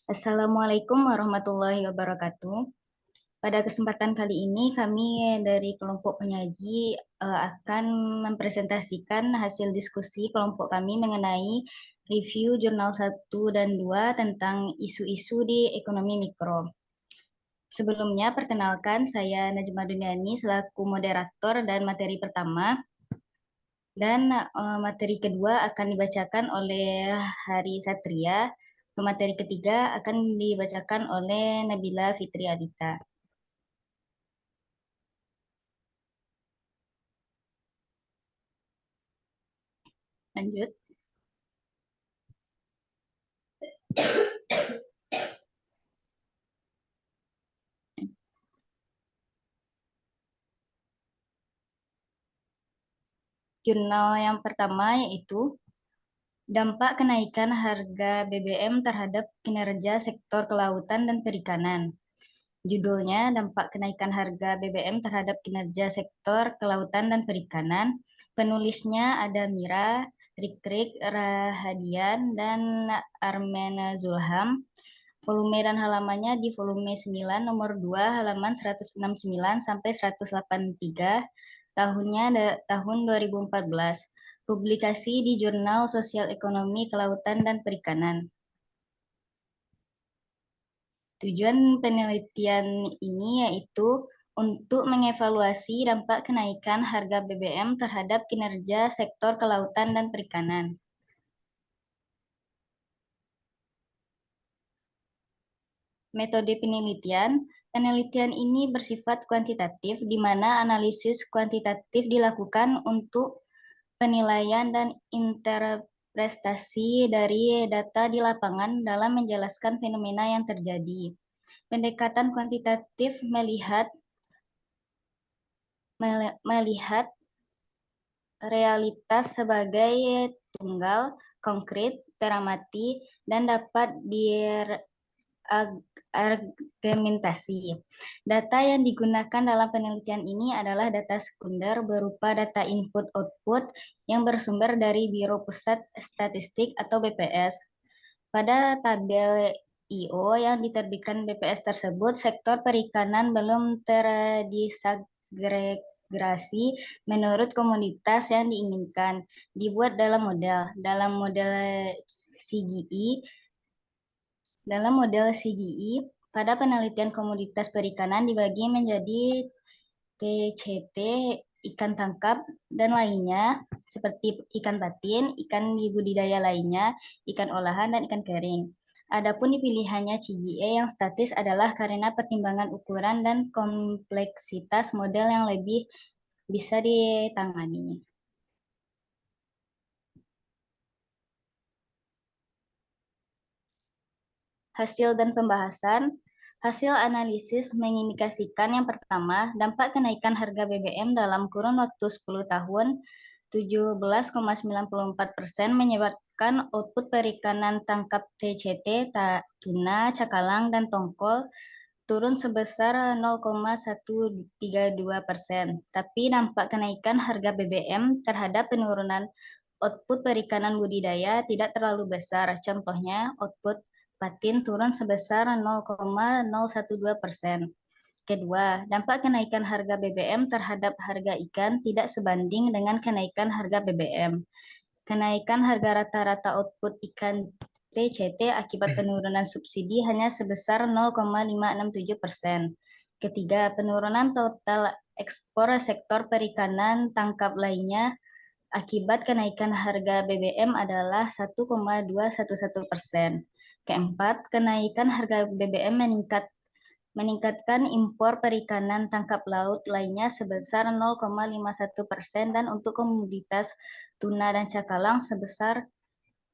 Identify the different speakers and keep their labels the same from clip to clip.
Speaker 1: Assalamualaikum warahmatullahi wabarakatuh. Pada kesempatan kali ini kami dari kelompok penyaji akan mempresentasikan hasil diskusi kelompok kami mengenai review jurnal 1 dan 2 tentang isu-isu di ekonomi mikro. Sebelumnya, perkenalkan saya Najma Duniani selaku moderator dan materi pertama. Dan materi kedua akan dibacakan oleh Hari Satria. Materi ketiga akan dibacakan oleh Nabila Fitri Adita. Lanjut. Jurnal yang pertama yaitu dampak kenaikan harga BBM terhadap kinerja sektor kelautan dan perikanan. Judulnya, dampak kenaikan harga BBM terhadap kinerja sektor kelautan dan perikanan. Penulisnya ada Mira, Rikrik, Rahadian, dan Armen Zulham. Volume dan halamannya di volume 9 nomor 2 halaman 169 sampai 183, tahunnya tahun 2014. Publikasi di Jurnal Sosial Ekonomi Kelautan dan Perikanan. Tujuan penelitian ini yaitu untuk mengevaluasi dampak kenaikan harga BBM terhadap kinerja sektor kelautan dan perikanan. Metode penelitian ini bersifat kuantitatif, di mana analisis kuantitatif dilakukan untuk penilaian dan interpretasi dari data di lapangan dalam menjelaskan fenomena yang terjadi. Pendekatan kuantitatif melihat realitas sebagai tunggal, konkret, teramati, dan dapat argumentasi. Data yang digunakan dalam penelitian ini adalah data sekunder berupa data input-output yang bersumber dari Biro Pusat Statistik atau BPS. Pada tabel IO yang diterbitkan BPS tersebut, sektor perikanan belum terdisagresi menurut komoditas yang diinginkan. Dibuat dalam model CGI. Dalam model CGI, pada penelitian komoditas perikanan dibagi menjadi TCT, ikan tangkap, dan lainnya, seperti ikan patin, ikan di budidaya lainnya, ikan olahan, dan ikan kering. Adapun dipilihannya CGE yang statis adalah karena pertimbangan ukuran dan kompleksitas model yang lebih bisa ditangani. Hasil dan pembahasan. Hasil analisis mengindikasikan yang pertama, dampak kenaikan harga BBM dalam kurun waktu 10 tahun 17,94% menyebabkan output perikanan tangkap TCT, tuna, cakalang, dan tongkol turun sebesar 0,132%. Tapi dampak kenaikan harga BBM terhadap penurunan output perikanan budidaya tidak terlalu besar. Contohnya, output patin turun sebesar 0,012%. Kedua, dampak kenaikan harga BBM terhadap harga ikan tidak sebanding dengan kenaikan harga BBM. Kenaikan harga rata-rata output ikan TCT akibat penurunan subsidi hanya sebesar 0,567%. Ketiga, penurunan total ekspor sektor perikanan tangkap lainnya akibat kenaikan harga BBM adalah 1,211%. Keempat, kenaikan harga BBM meningkatkan impor perikanan tangkap laut lainnya sebesar 0,51% dan untuk komoditas tuna dan cakalang sebesar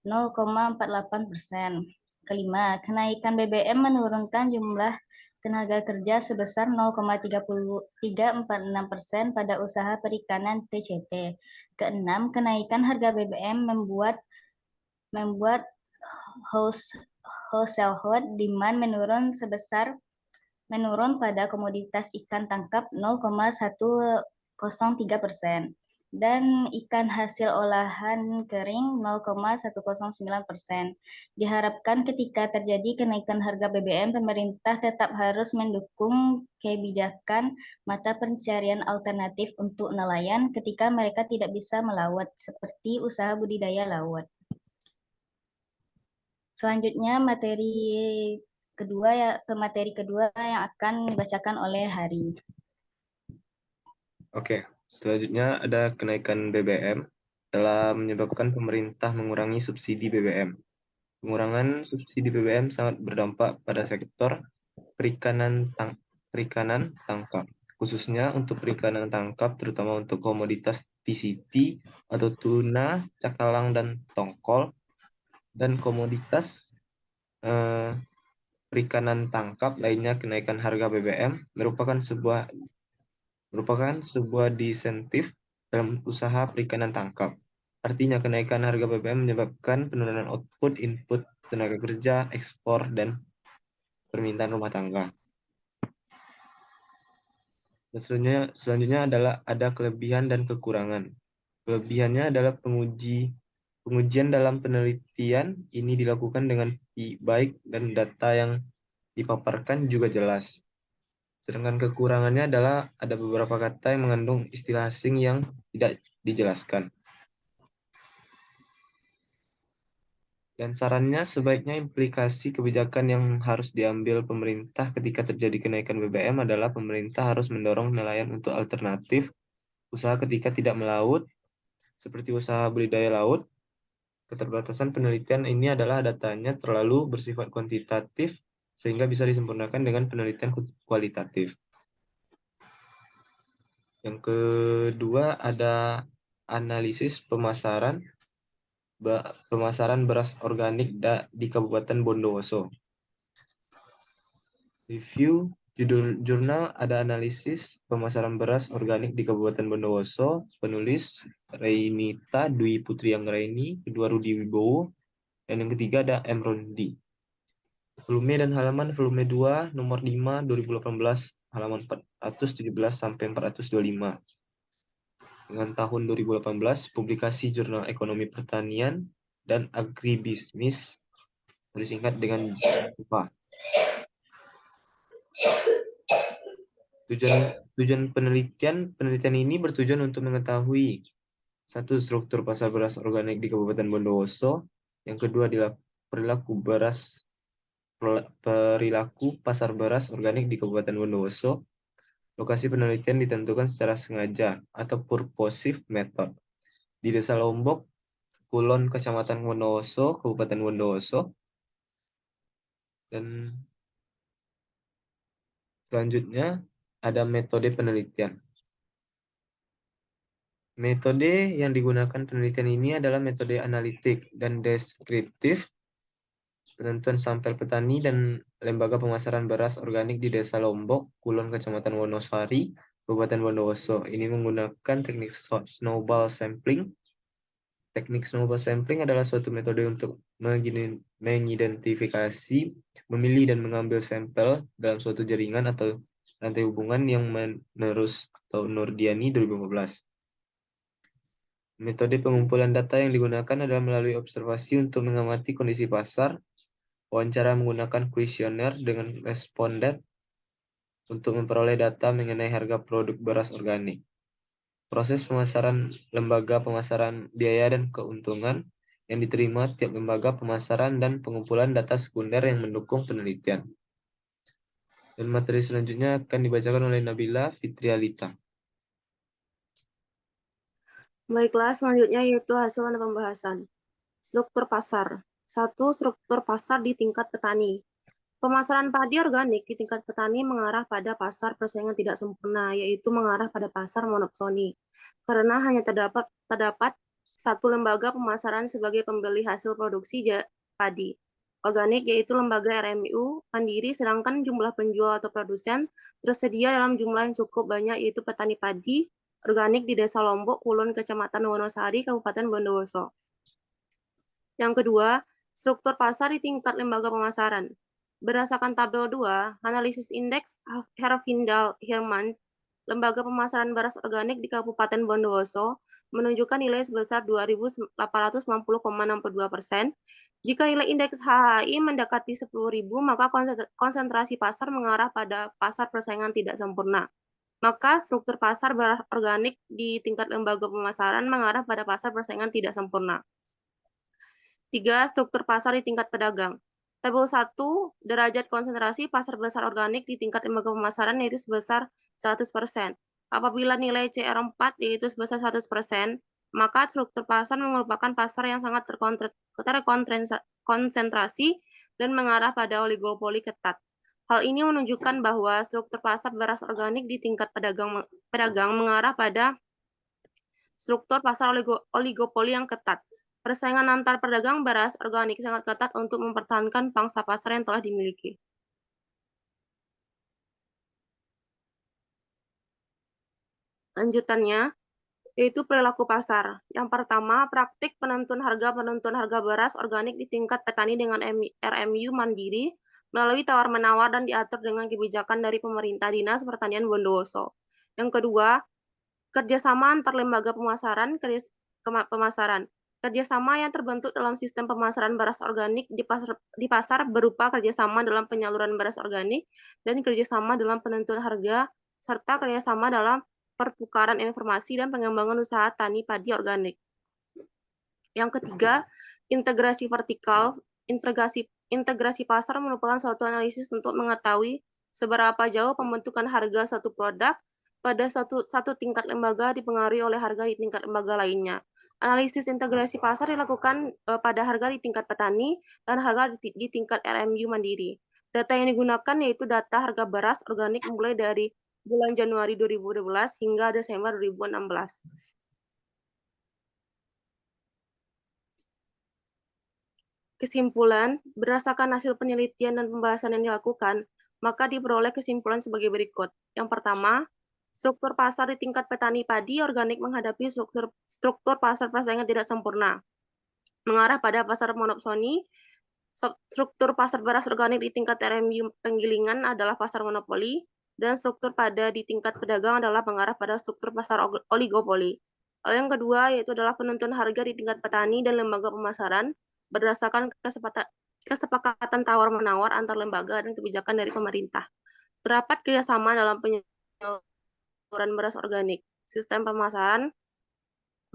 Speaker 1: 0,48%. Kelima, kenaikan BBM menurunkan jumlah tenaga kerja sebesar 0,346% pada usaha perikanan TCT. Keenam, kenaikan harga BBM membuat household demand menurun pada komoditas ikan tangkap 0,103%. dan ikan hasil olahan kering 0,109%. Diharapkan ketika terjadi kenaikan harga BBM, pemerintah tetap harus mendukung kebijakan mata pencarian alternatif untuk nelayan ketika mereka tidak bisa melaut, seperti usaha budidaya laut. Selanjutnya pemateri kedua yang akan dibacakan oleh Hari.
Speaker 2: Oke, selanjutnya ada kenaikan BBM telah menyebabkan pemerintah mengurangi subsidi BBM. Pengurangan subsidi BBM sangat berdampak pada sektor perikanan tangkap, khususnya untuk perikanan tangkap, terutama untuk komoditas TCT atau tuna, cakalang, dan tongkol, dan komoditas perikanan tangkap lainnya. Kenaikan harga BBM merupakan sebuah disinsentif dalam usaha perikanan tangkap. Artinya, kenaikan harga BBM menyebabkan penurunan output, input tenaga kerja, ekspor, dan permintaan rumah tangga. Dan selanjutnya adalah ada kelebihan dan kekurangan. Kelebihannya adalah pengujian dalam penelitian ini dilakukan dengan baik dan data yang dipaparkan juga jelas. Sedangkan kekurangannya adalah ada beberapa kata yang mengandung istilah asing yang tidak dijelaskan. Dan sarannya, sebaiknya implikasi kebijakan yang harus diambil pemerintah ketika terjadi kenaikan BBM adalah pemerintah harus mendorong nelayan untuk alternatif usaha ketika tidak melaut, seperti usaha budidaya laut. Keterbatasan penelitian ini adalah datanya terlalu bersifat kuantitatif sehingga bisa disempurnakan dengan penelitian kualitatif. Yang kedua ada analisis pemasaran beras organik di Kabupaten Bondowoso. Review jurnal ada analisis pemasaran beras organik di Kabupaten Bondowoso. Penulis Reinita Dwi Putri Anggraini, kedua Rudi Wibowo, dan yang ketiga ada M. Rondi. Volume dan halaman volume 2 nomor 5 2018 halaman 417 sampai 425. Dengan tahun 2018 publikasi Jurnal Ekonomi Pertanian dan Agribisnis disingkat dengan JEPA. Tujuan penelitian ini bertujuan untuk mengetahui satu, struktur pasar beras organik di Kabupaten Bondowoso. Yang kedua adalah perilaku pasar beras organik di Kabupaten Bondowoso. Lokasi penelitian ditentukan secara sengaja atau purposive method di Desa Lombok, Kulon, Kecamatan Bondowoso, Kabupaten Bondowoso. Dan selanjutnya ada metode penelitian. Metode yang digunakan penelitian ini adalah metode analitik dan deskriptif. Penentuan sampel petani dan lembaga pemasaran beras organik di Desa Lombok, Kulon, Kecamatan Wonosari, Kabupaten Bondowoso. Ini menggunakan teknik snowball sampling. Teknik snowball sampling adalah suatu metode untuk mengidentifikasi, memilih, dan mengambil sampel dalam suatu jaringan atau rantai hubungan yang menerus atau Nordiani 2015. Metode pengumpulan data yang digunakan adalah melalui observasi untuk mengamati kondisi pasar, wawancara menggunakan kuesioner dengan responden untuk memperoleh data mengenai harga produk beras organik. Proses pemasaran lembaga pemasaran biaya dan keuntungan yang diterima tiap lembaga pemasaran dan pengumpulan data sekunder yang mendukung penelitian. Dan materi selanjutnya akan dibacakan oleh Nabila Fitrialita.
Speaker 3: Baiklah, selanjutnya yaitu hasil pembahasan. Struktur pasar. 1. Struktur pasar di tingkat petani. Pemasaran padi organik di tingkat petani mengarah pada pasar persaingan tidak sempurna, yaitu mengarah pada pasar monopsoni. Karena hanya terdapat satu lembaga pemasaran sebagai pembeli hasil produksi padi organik, yaitu lembaga RMU mandiri, sedangkan jumlah penjual atau produsen tersedia dalam jumlah yang cukup banyak, yaitu petani padi organik di Desa Lombok, Kulon, Kecamatan Wonosari, Kabupaten Bondowoso. Yang kedua, struktur pasar di tingkat lembaga pemasaran. Berdasarkan tabel 2, analisis indeks Herfindahl-Hirman, Lembaga Pemasaran Beras Organik di Kabupaten Bondowoso menunjukkan nilai sebesar 2.860,62%. Jika nilai indeks HHI mendekati 10.000, maka konsentrasi pasar mengarah pada pasar persaingan tidak sempurna. Maka struktur pasar beras organik di tingkat lembaga pemasaran mengarah pada pasar persaingan tidak sempurna. 3. Struktur pasar di tingkat pedagang. Tabel 1, derajat konsentrasi pasar besar organik di tingkat lembaga pemasaran yaitu sebesar 100%. Apabila nilai CR4 yaitu sebesar 100%, maka struktur pasar merupakan pasar yang sangat terkonsentrasi dan mengarah pada oligopoli ketat. Hal ini menunjukkan bahwa struktur pasar beras organik di tingkat pedagang mengarah pada struktur pasar oligopoli yang ketat. Persaingan antar pedagang beras organik sangat ketat untuk mempertahankan pangsa pasar yang telah dimiliki. Lanjutannya, yaitu perilaku pasar. Yang pertama, praktik penentuan harga beras organik di tingkat petani dengan RMU mandiri melalui tawar-menawar dan diatur dengan kebijakan dari pemerintah Dinas Pertanian Bondowoso. Yang kedua, kerjasama antar lembaga pemasaran. Kerjasama yang terbentuk dalam sistem pemasaran beras organik di pasar berupa kerjasama dalam penyaluran beras organik dan kerjasama dalam penentuan harga, serta kerjasama dalam pertukaran informasi dan pengembangan usaha tani padi organik. Yang ketiga, integrasi vertikal. Integrasi pasar merupakan suatu analisis untuk mengetahui seberapa jauh pembentukan harga suatu produk pada satu tingkat lembaga dipengaruhi oleh harga di tingkat lembaga lainnya. Analisis integrasi pasar dilakukan pada harga di tingkat petani dan harga di tingkat RMU mandiri. Data yang digunakan yaitu data harga beras organik mulai dari bulan Januari 2012 hingga Desember 2016. Kesimpulan, berdasarkan hasil penelitian dan pembahasan yang dilakukan, maka diperoleh kesimpulan sebagai berikut. Yang pertama, struktur pasar di tingkat petani padi organik menghadapi struktur pasar persaingan tidak sempurna, mengarah pada pasar monopsoni. Struktur pasar beras organik di tingkat RMU penggilingan adalah pasar monopoli, dan struktur di tingkat pedagang adalah mengarah pada struktur pasar oligopoli. Lalu yang kedua yaitu adalah penentuan harga di tingkat petani dan lembaga pemasaran berdasarkan kesepakatan tawar-menawar antar lembaga dan kebijakan dari pemerintah. Terdapat kerjasama dalam penyaluran beras organik. Sistem pemasaran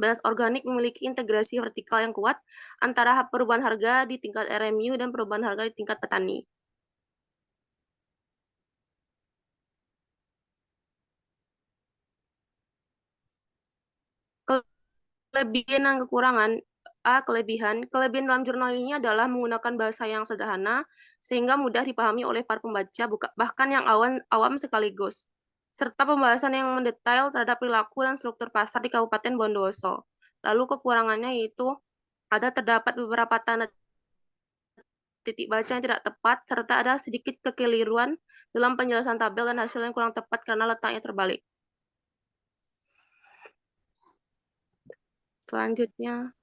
Speaker 3: beras organik memiliki integrasi vertikal yang kuat antara perubahan harga di tingkat RMU dan perubahan harga di tingkat petani. Kelebihan dan kekurangan. Kelebihan dalam jurnal ini adalah menggunakan bahasa yang sederhana sehingga mudah dipahami oleh para pembaca, bahkan yang awam sekaligus, serta pembahasan yang mendetail terhadap perilaku dan struktur pasar di Kabupaten Bondowoso. Lalu kekurangannya yaitu terdapat beberapa tanda titik baca yang tidak tepat, serta ada sedikit kekeliruan dalam penjelasan tabel dan hasil yang kurang tepat karena letaknya terbalik. Selanjutnya,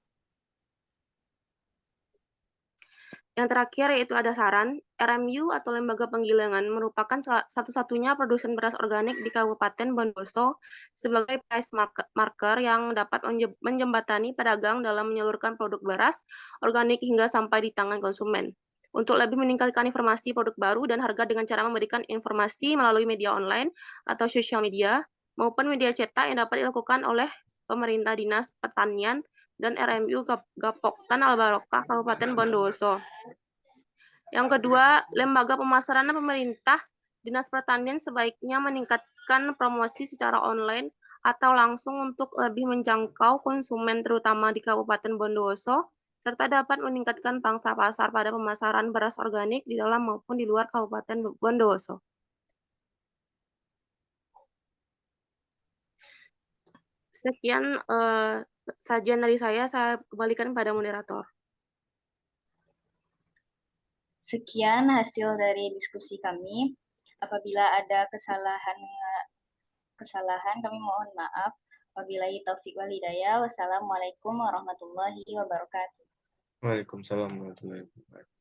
Speaker 3: yang terakhir yaitu ada saran. RMU atau Lembaga Penggilingan merupakan satu-satunya produsen beras organik di Kabupaten Bondowoso sebagai price marker yang dapat menjembatani pedagang dalam menyalurkan produk beras organik hingga sampai di tangan konsumen. Untuk lebih meningkatkan informasi produk baru dan harga dengan cara memberikan informasi melalui media online atau sosial media maupun media cetak yang dapat dilakukan oleh pemerintah Dinas Pertanian dan RMU Gapoktan Al-Barokah Kabupaten Bondowoso. Yang kedua, lembaga pemasaran dan pemerintah Dinas Pertanian sebaiknya meningkatkan promosi secara online atau langsung untuk lebih menjangkau konsumen terutama di Kabupaten Bondowoso, serta dapat meningkatkan pangsa pasar pada pemasaran beras organik di dalam maupun di luar Kabupaten Bondowoso. Sekian sajian dari saya kembalikan pada moderator.
Speaker 1: Sekian hasil dari diskusi kami. Apabila ada kesalahan kami mohon maaf. Wabillahi taufiq wal hidayah. Wassalamualaikum warahmatullahi wabarakatuh.
Speaker 2: Waalaikumsalam warahmatullahi wabarakatuh.